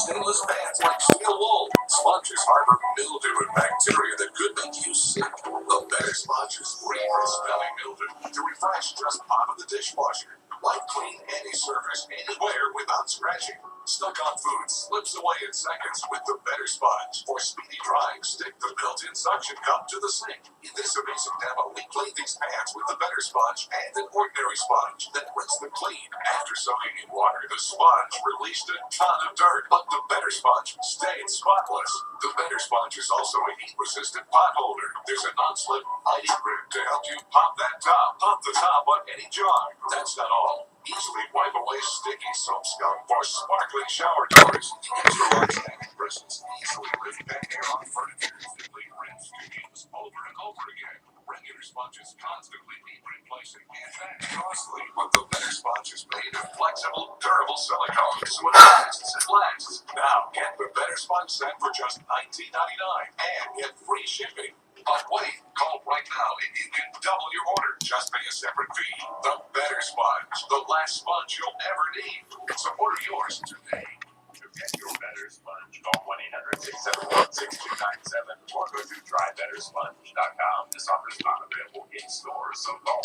Stainless fans like steel wool. Sponges harbor mildew and bacteria that could make you sick. The better sponges free from smelly mildew to refresh just out of the dishwasher. Wipe clean any surface anywhere without scratching. Stuck on food slips away in seconds with the better sponge. For speedy drying, stick the built-in suction cup to the sink. In this amazing demo, we clean these pans with the better sponge and an ordinary sponge, then rinse them clean. After soaking in water, the sponge released a ton of dirt, but the better sponge stayed spotless. The better sponge is also a heat-resistant pot holder. There's a non-slip ID grip to help you pop that top. Pop the top on any jar. That's not all. Easily wipe away sticky soap scum for sparkling shower doors. The extra large stacking bristles easily lift that hair on furniture. Simply rinse to use over and over again. Regular sponges constantly need replacing, and that's costly. But the better sponge is made of flexible, durable silicone, so it lasts and lasts. Now get the better sponge set for just $19.99 and get free shipping. But wait, call right now and you can double your order. Just pay a separate fee. The better sponge, the last sponge you'll ever need. So order yours today. To get your better sponge, call 1-800-671-6297 or go to trybettersponge.com. This offer is not available in stores, so call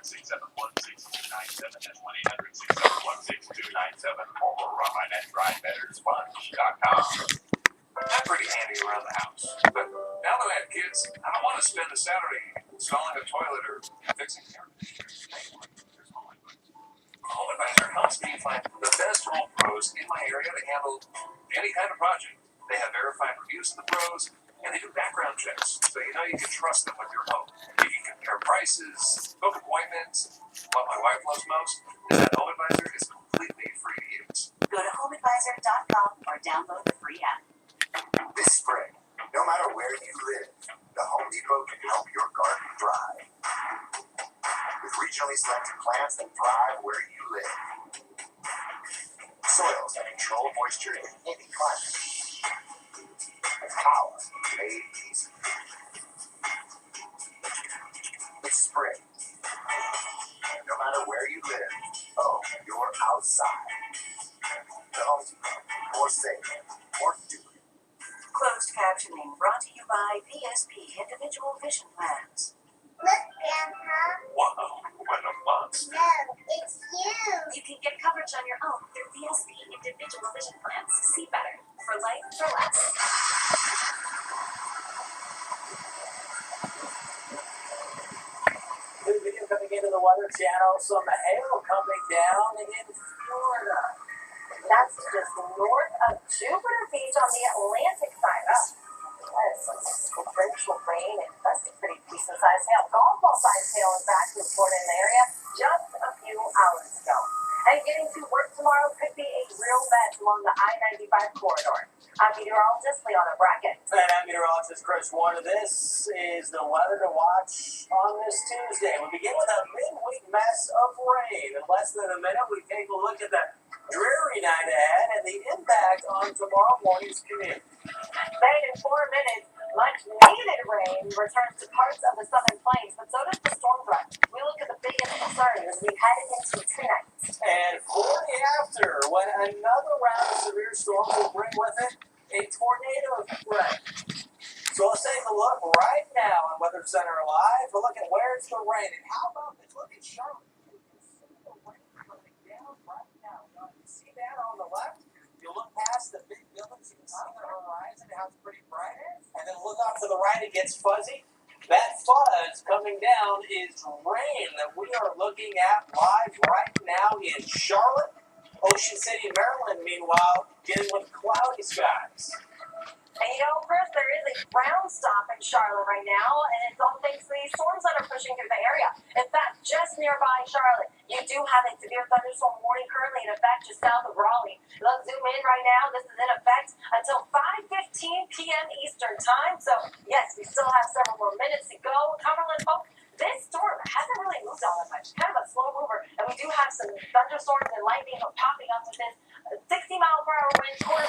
1-800-671-6297. That's 1-800-671-6297 or online at trybettersponge.com. I'm pretty handy around the house, but now that I have kids, I don't want to spend a Saturday installing a toilet or fixing air conditioners. Home Advisor helps me find the best home pros in my area to handle any kind of project. They have verified reviews of the pros, and they do background checks, so you know you can trust them with your home. You can compare prices, book appointments. What my wife loves most is that Home Advisor is completely free to use. Go to homeadvisor.com or download the free app. This spring, no matter where you live, the Home Depot can help your garden thrive. With regionally selected plants that thrive where you live. Soils that control moisture in any climate. Power made easy. It's spring. No matter where you live, you're outside. The Home Depot. More safe, more doing. Closed captioning brought to you by PSP Individual Vision Plans. Look, Grandpa. Wow, what a monster. No, it's you. You can get coverage on your own through PSP Individual Vision Plans. See better. For life, for less. New video coming into the Weather Channel. Some hail coming down in Florida. That's just north of Jupiter Beach on the Atlantic side. That is some torrential rain and that's a pretty decent-sized hail. Golf ball-sized hail, in fact, reported in the area just a few hours ago. And getting to work tomorrow could be a real mess along the I-95 corridor. I'm meteorologist Leona Brackett. And I'm meteorologist Chris Warner. This is the weather to watch on this Tuesday. We begin with a midweek mess of rain. In less than a minute, we take a look at the dreary night ahead and the impact on tomorrow morning's commute. Then in 4 minutes, much needed rain returns to parts of the southern plains, but so does the storm threat. We look at the biggest concern as we head into tonight. And for the after, when another round of severe storms will bring with it a tornado threat. So let's take a look right now on Weather Center Live. We'll look at where's the rain and how about this? Look at Charlotte. You can see the rain coming down right now. You can see that on the left. You look past the big buildings, you can see the horizon, how it's pretty bright. And then look off to the right, it gets fuzzy. That fuzz coming down is rain that we are looking at live right now in Charlotte. Ocean City, Maryland, meanwhile, dealing with cloudy skies. And you know, Chris, there is a ground stop in Charlotte right now, and it's all thanks to these storms that are pushing through the area. In fact, just nearby Charlotte, you do have a severe thunderstorm warning currently in effect just south of Raleigh. Let's zoom in right now. This is in effect until 5:15 p.m. Eastern time. So, yes, we still have several more minutes to go. Cumberland folk, this storm hasn't really moved all that much. Kind of a slow mover, and we do have some thunderstorms and lightning popping up with this 60-mile-per-hour wind, quarter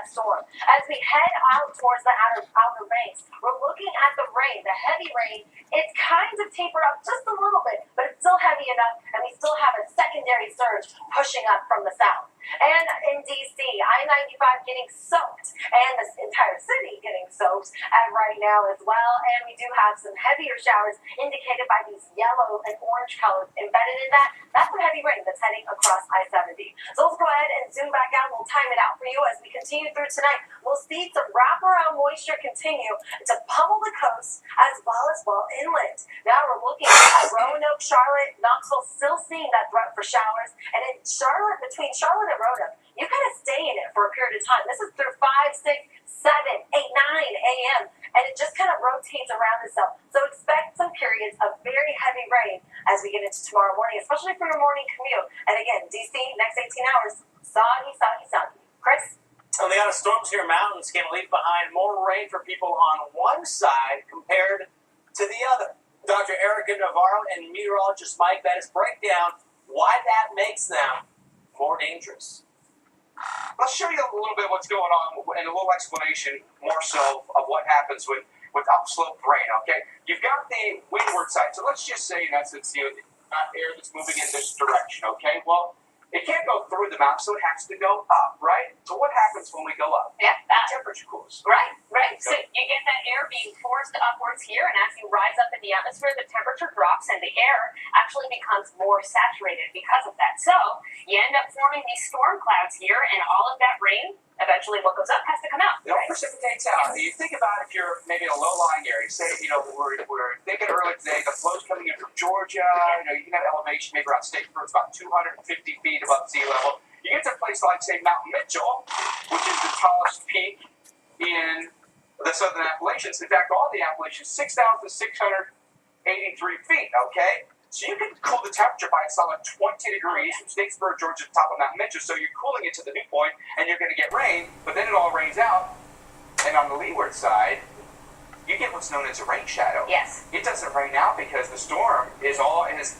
that storm. As we head out towards the outer range, we're looking at the rain, the heavy rain. It's kind of tapered up just a little bit, but it's still heavy enough, and we still have a secondary surge pushing up from the south. And in DC, I-95 getting soaked, and this entire city getting soaked right now as well. And we do have some heavier showers indicated by these yellow and orange colors embedded in that. That's the heavy rain that's heading across I-70. So let's go ahead and zoom back out. We'll time it out for you as we continue through tonight. We'll see some wraparound moisture continue to pummel the coast as well inland. Now we're looking at Roanoke, Charlotte, Knoxville, still seeing that threat for showers. And in Charlotte, between Charlotte and Roanoke, you gotta stay in it for a period of time. This is through 5, 6, 7, 8, 9 a.m. and it just kind of rotates around itself. So expect some periods of very heavy rain as we get into tomorrow morning, especially for your morning commute. And again, DC, next 18 hours, soggy. Chris? On the other storms here, mountains can leave behind more rain for people on one side compared to the other. Dr. Erica Navarro and meteorologist Mike Bettis break down why that makes them more dangerous. Let's show you a little bit what's going on and a little explanation more so of what happens with upslope rain, okay? You've got the windward side, so let's just say in essence, air that's moving in this direction, okay? Well, it can't go through the mountain, so it has to go up, right? So what happens when we go up? Yeah, The temperature cools. right. So you get that air being forced upwards here, and as you rise up in the atmosphere, the temperature drops, and the air actually becomes more saturated because of that. So you end up forming these storm clouds here, and all of that rain, eventually what goes up has to come out. It all precipitates out. You think about if you're maybe in a low-lying area. Say, we're thinking earlier today, the flow's coming in from Georgia. You can have elevation maybe around State Fruit, about 250 feet above sea level. You get to a place like, say, Mount Mitchell, which is the tallest peak in the southern Appalachians. In fact, all the Appalachians, 6,683 feet, okay? So you can cool the temperature by a solid 20 degrees from Statesboro, Georgia, to the top of Mount Mitchell. So you're cooling it to the dew point, and you're going to get rain, but then it all rains out. And on the leeward side, you get what's known as a rain shadow. Yes. It doesn't rain out because the storm has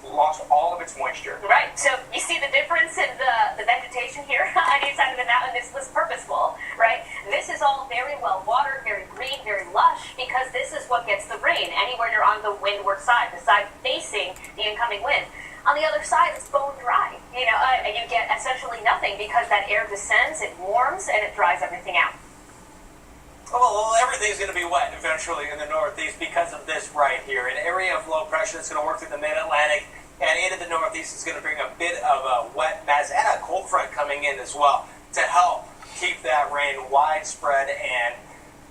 lost all of its moisture. Right. So you see the difference in the vegetation here on each side of the mountain. This was purposeful, right? This is all very well watered, very green, very lush, because this is what gets the rain anywhere you're on the windward side, the side facing the incoming wind. On the other side, it's bone dry. And you get essentially nothing because that air descends, it warms, and it dries everything out. Well, everything's going to be wet eventually in the Northeast because of this right here. An area of low pressure that's going to work through the mid-Atlantic and into the Northeast is going to bring a bit of a wet mess and a cold front coming in as well to help keep that rain widespread and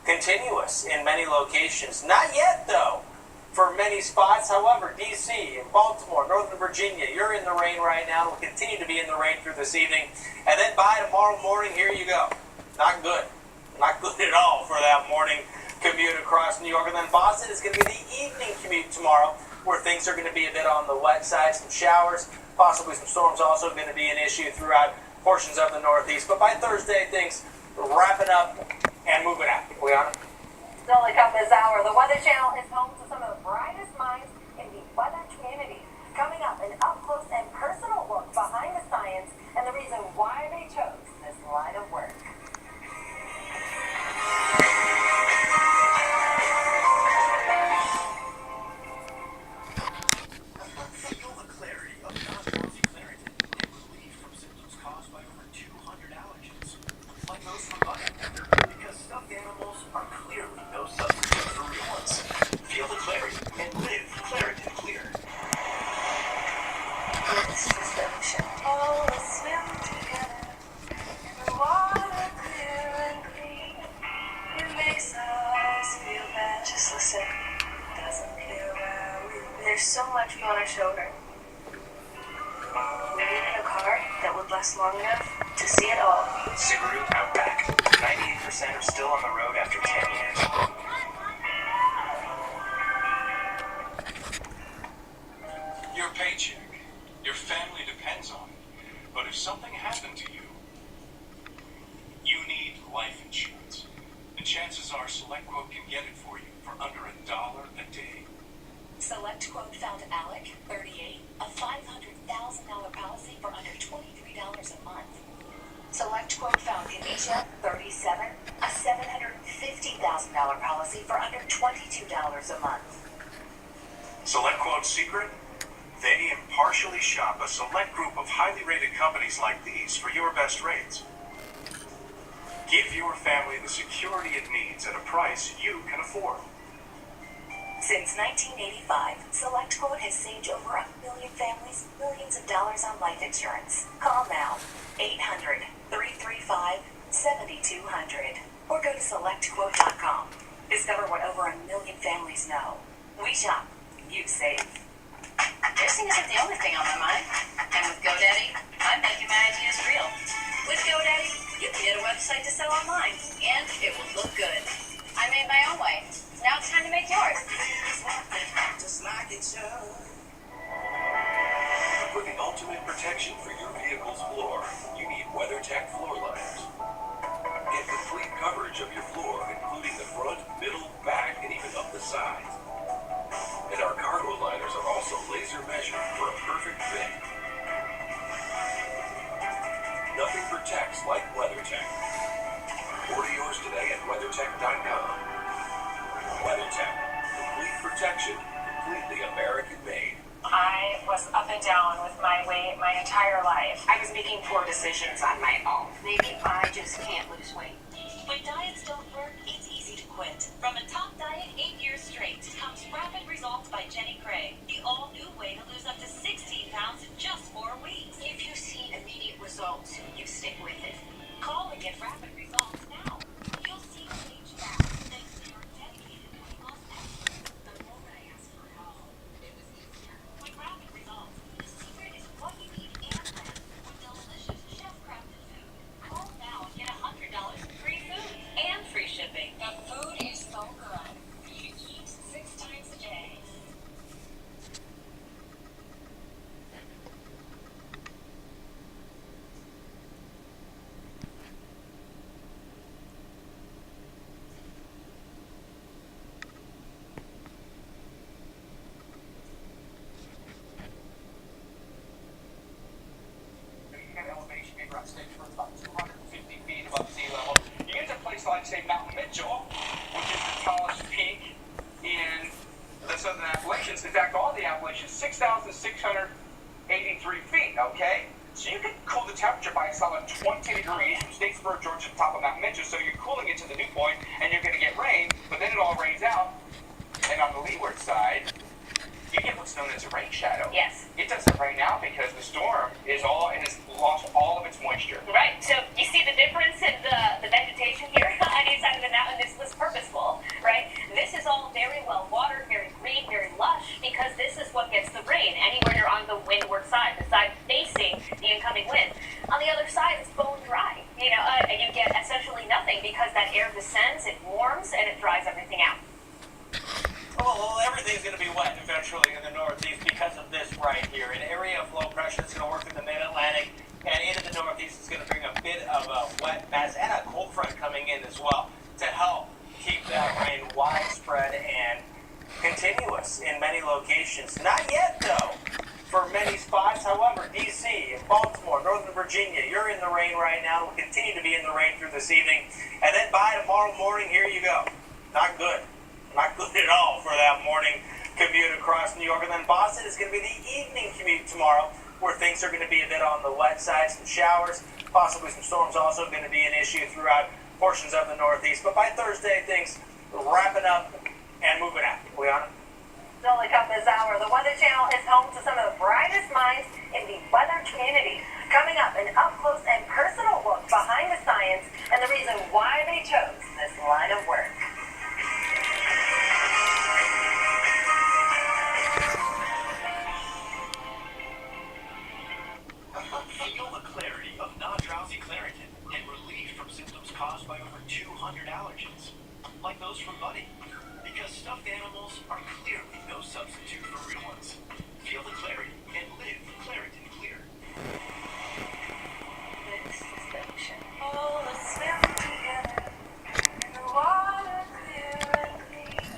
continuous in many locations. Not yet, though, for many spots. However, D.C., Baltimore, Northern Virginia, you're in the rain right now. We'll continue to be in the rain through this evening. And then by tomorrow morning, here you go. Not good. Not good at all for that morning commute across New York. And then Boston is going to be the evening commute tomorrow, where things are going to be a bit on the wet side. Some showers, possibly some storms also going to be an issue throughout portions of the Northeast. But by Thursday, things wrapping up and moving out. We on it? Still to come this hour, the Weather Channel is home to some of the brightest minds in the weather community. Coming up, an up-close and personal look behind the science and the reason why they chose this line of work. Feel the clarity of non-drowsy Claritin and relief from symptoms caused by over 200 allergens, like those from butter. Because stuffed animals are clearly no substitute for real ones. Feel the clarity and live Claritin Clear. This is the ocean. All swim together in the water clear and clean. It makes us feel bad. Just listen. Doesn't care where we've been. There's so much on our shoulder. We needed a car that would last long enough to see it all. Subaru Outback. 98% are still on the road after 10 years. Your paycheck, your family depends on it. But if something happened to you, you need life insurance. And chances are SelectQuote can get it for you for under $1 a day. SelectQuote found Alec, 38, a $500,000 policy for under $23 a month. SelectQuote found an Asia, 37. A $750,000 policy for under $22 a month. SelectQuote's secret? They impartially shop a select group of highly rated companies like these for your best rates. Give your family the security it needs at a price you can afford. Since 1985, SelectQuote has saved over 1 million families millions of dollars on life insurance. Call now, 800-335-7200, or go to SelectQuote.com. Discover what over 1 million families know. We shop, you save. Nursing isn't the only thing on my mind. And with GoDaddy, I'm making my ideas real. With GoDaddy, you can get a website to sell online, and it will look good. I made my own way. Now it's time to make yours. Just like it should. For the ultimate protection for your vehicle's floor, you need WeatherTech floor liners. Get complete coverage of your floor, including the front, middle, back, and even up the sides. And our cargo liners are also laser measured for a perfect fit. Nothing protects like WeatherTech. Order yours today at WeatherTech.com. WeatherTech. Complete protection, completely American made. I was up and down with my weight my entire life. I was making poor decisions on my own. Maybe I just can't lose weight. When diets don't work, it's easy to quit. From a top diet 8 years straight comes Rapid Results by Jenny Craig. The all-new way to lose up to 16 pounds in just 4 weeks. If you see immediate results, you stick with it. Call and get Rapid Results now. You'll see change fast thanks to your dedicated weight loss experts. The moment I asked for help, it was easier. With Rapid Results, the secret is what you need and less with delicious chef-crafted food. Call now and get $100 in free food and free shipping. The food is so good. You eat 6 times a day. You get elevation maybe on stage for about 250 feet above sea level. You get to a place like, say, Mount Mitchell, which is the tallest peak in the Southern Appalachians. In fact, all the Appalachians, 6,683 feet, okay? So you can cool the temperature by a solid 20 degrees from Statesboro, Georgia, to the top of Mount Mitchell. So you're cooling it to the dew point, and you're going to get rain, but then it all rains out. And on the leeward side, you get what's known as a rain shadow. Yes. It doesn't rain out because the storm it has lost all of its moisture. Right, so you see the difference in the vegetation here on each side of the mountain. This was purposeful, right? This is all very well watered, very green, very lush, because this is what gets the rain anywhere you're on the windward side, the side facing the incoming wind. On the other side, it's bone dry, and you get essentially nothing because that air descends, it warms, and it dries everything out. Well, everything's going to be wet eventually in the Northeast because of this right here. An area of low pressure is going to work in the mid-Atlantic, and into the Northeast is going to bring a bit of a wet mass and a cold front coming in as well to help keep that rain widespread and continuous in many locations. Not yet, though, for many spots. However, D.C., Baltimore, Northern Virginia, you're in the rain right now. We'll continue to be in the rain through this evening. And then by tomorrow morning, here you go. Not good. Not good at all for that morning commute across New York. And then Boston is going to be the evening commute tomorrow, where things are going to be a bit on the wet side. Some showers, possibly some storms also going to be an issue throughout portions of the Northeast. But by Thursday, things wrapping up and moving out. Liana? It's only come this hour. The Weather Channel is home to some of the brightest minds in the weather community. Coming up, an up-close and personal look behind the science and the reason why they chose this line of work. Feel the clarity of non-drowsy Claritin and relief from symptoms caused by over 200 allergens, like those from Buddy. Because stuffed animals are clearly no substitute for real ones. Feel the clarity and live Claritin Clear. This is the ocean. Oh, let's swim together in the water clear and clean.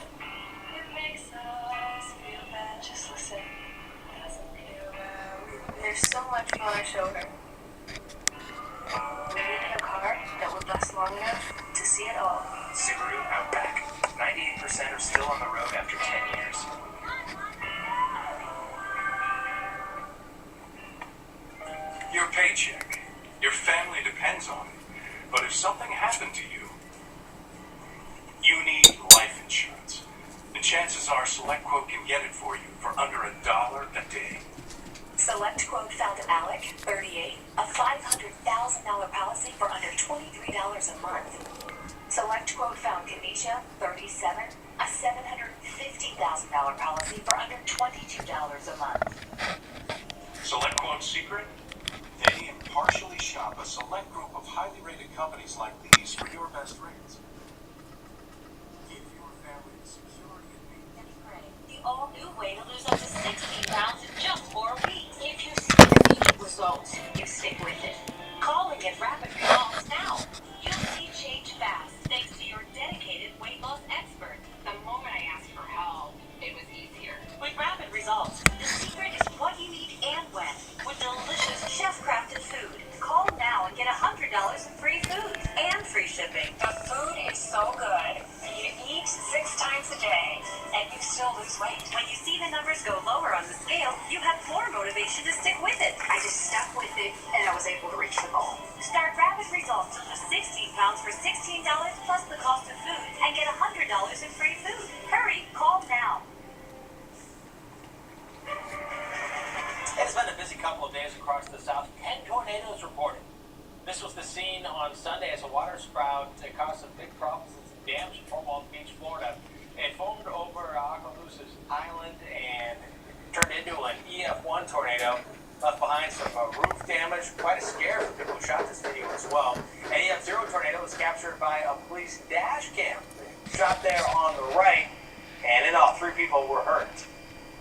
It makes us feel bad. Just listen. Doesn't care where we There's so much on our shoulder. We needed a car that would let Subaru Outback. 98% are still on the road after 10 years. Your paycheck. Your family depends on it. But if something happened to you, you need life insurance. And chances are SelectQuote can get it for you for under $1 a day. SelectQuote found Alec, 38, a $500,000 policy for under $23 a month. SelectQuote found Kanisha, 37, a $750,000 policy for under $22 a month. SelectQuote's secret? They impartially shop a select group of highly rated companies like these for your best rates. Give your family the security it needs. Denny Gray, the all-new way to lose up to 16 pounds in just 4 weeks. If you see immediate results, you stick with it. Call and get rapid results now. You'll see change fast thanks to your dedicated weight loss expert. The moment I asked for help, it was easier. With rapid results, the secret is what you eat and when. With delicious chef-crafted food. Call now and get $100 in free food and free shipping. The food is so good. You eat 6 times a day and you still lose weight. When you see the numbers go lower on the scale, you have more motivation to stick with it. I just stuck with it and I was able to reach the goal. Start rapid results to lose 16 pounds for $16 plus the cost of food and get $100 in free food. Hurry, call now. It's been a busy couple of days across the South. 10 tornadoes reported. This was the scene on Sunday as a water sprout caused some big problems and some dams in Fort Walton Beach, Florida. It foamed over Ocalusa's Island and turned into an EF1 tornado. Left behind some roof damage. Quite a scare for people who shot this video as well. An EF0 tornado was captured by a police dash cam. Shot there on the right, and in all, 3 people were hurt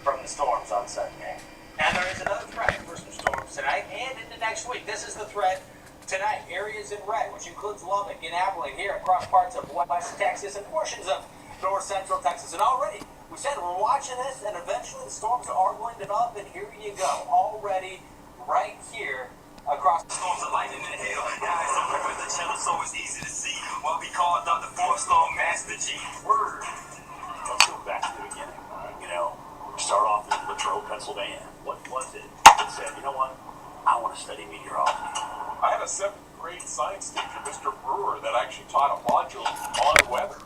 from the storms on Sunday. And there is another threat for some storms tonight and into next week. This is the threat tonight. Areas in red, which includes Lubbock and Abilene here across parts of West Texas and portions of North Central Texas. And already, we said we're watching this, and eventually the storms are going to develop, and here you go. Already right here across the Storms of lightning and hail. Guys, I'm with the channel, so it's easy to see. What we call Dr. 4-Star Master G. Word. Let's go back to the beginning. Start off in Latrobe, Pennsylvania. What was it that said, you know what, I want to study meteorology? I had a 7th grade science teacher, Mr. Brewer, that actually taught a module on weather.